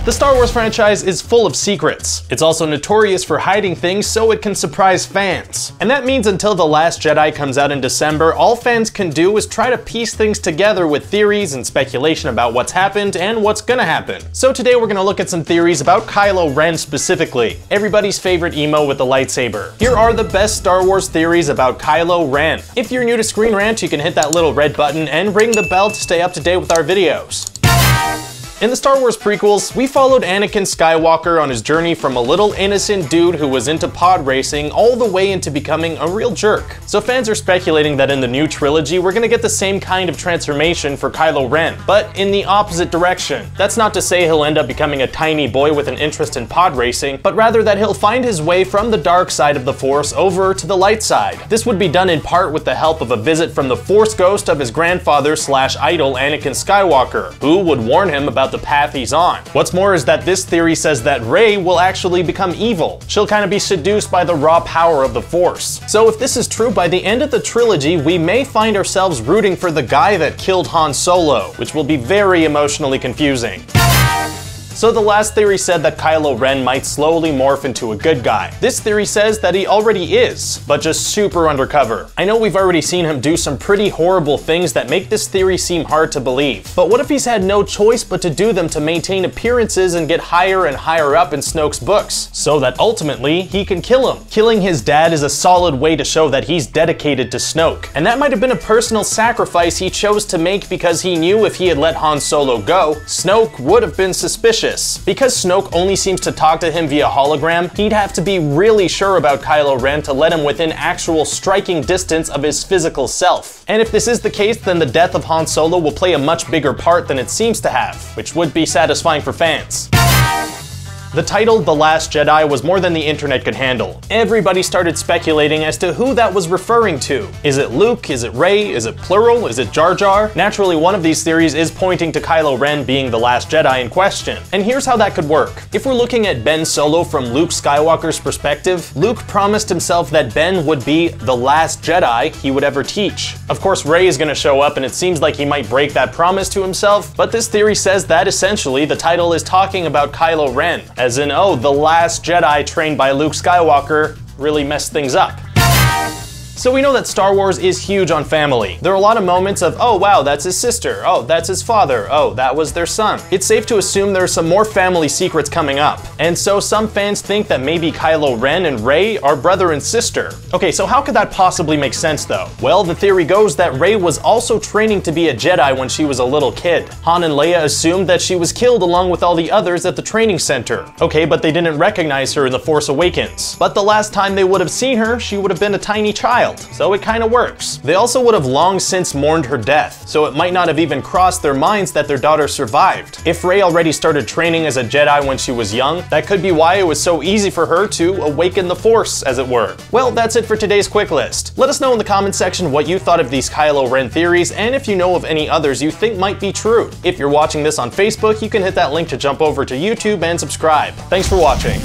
The Star Wars franchise is full of secrets. It's also notorious for hiding things so it can surprise fans. And that means until The Last Jedi comes out in December, all fans can do is try to piece things together with theories and speculation about what's happened and what's gonna happen. So today we're gonna look at some theories about Kylo Ren specifically, everybody's favorite emo with the lightsaber. Here are the best Star Wars theories about Kylo Ren. If you're new to Screen Rant, you can hit that little red button and ring the bell to stay up to date with our videos. In the Star Wars prequels, we followed Anakin Skywalker on his journey from a little innocent dude who was into pod racing all the way into becoming a real jerk. So fans are speculating that in the new trilogy, we're gonna get the same kind of transformation for Kylo Ren, but in the opposite direction. That's not to say he'll end up becoming a tiny boy with an interest in pod racing, but rather that he'll find his way from the dark side of the Force over to the light side. This would be done in part with the help of a visit from the Force ghost of his grandfather/idol Anakin Skywalker, who would warn him about the path he's on. What's more is that this theory says that Rey will actually become evil. She'll kind of be seduced by the raw power of the Force. So if this is true, by the end of the trilogy, we may find ourselves rooting for the guy that killed Han Solo, which will be very emotionally confusing. So the last theory said that Kylo Ren might slowly morph into a good guy. This theory says that he already is, but just super undercover. I know we've already seen him do some pretty horrible things that make this theory seem hard to believe. But what if he's had no choice but to do them to maintain appearances and get higher and higher up in Snoke's books, so that ultimately he can kill him? Killing his dad is a solid way to show that he's dedicated to Snoke. And that might have been a personal sacrifice he chose to make because he knew if he had let Han Solo go, Snoke would have been suspicious. Because Snoke only seems to talk to him via hologram, he'd have to be really sure about Kylo Ren to let him within actual striking distance of his physical self. And if this is the case, then the death of Han Solo will play a much bigger part than it seems to have, which would be satisfying for fans. The title, The Last Jedi, was more than the internet could handle. Everybody started speculating as to who that was referring to. Is it Luke? Is it Rey? Is it plural? Is it Jar Jar? Naturally, one of these theories is pointing to Kylo Ren being the Last Jedi in question. And here's how that could work. If we're looking at Ben Solo from Luke Skywalker's perspective, Luke promised himself that Ben would be the last Jedi he would ever teach. Of course, Rey is gonna show up and it seems like he might break that promise to himself, but this theory says that essentially the title is talking about Kylo Ren. As in, oh, the last Jedi trained by Luke Skywalker really messed things up. So we know that Star Wars is huge on family. There are a lot of moments of, oh wow, that's his sister, oh, that's his father, oh, that was their son. It's safe to assume there are some more family secrets coming up. And so some fans think that maybe Kylo Ren and Rey are brother and sister. Okay, so how could that possibly make sense though? Well, the theory goes that Rey was also training to be a Jedi when she was a little kid. Han and Leia assumed that she was killed along with all the others at the training center. Okay, but they didn't recognize her in The Force Awakens. But the last time they would have seen her, she would have been a tiny child. So it kind of works. They also would have long since mourned her death, so it might not have even crossed their minds that their daughter survived. If Rey already started training as a Jedi when she was young, that could be why it was so easy for her to awaken the Force, as it were. Well, that's it for today's quick list. Let us know in the comment section what you thought of these Kylo Ren theories, and if you know of any others you think might be true. If you're watching this on Facebook, you can hit that link to jump over to YouTube and subscribe. Thanks for watching.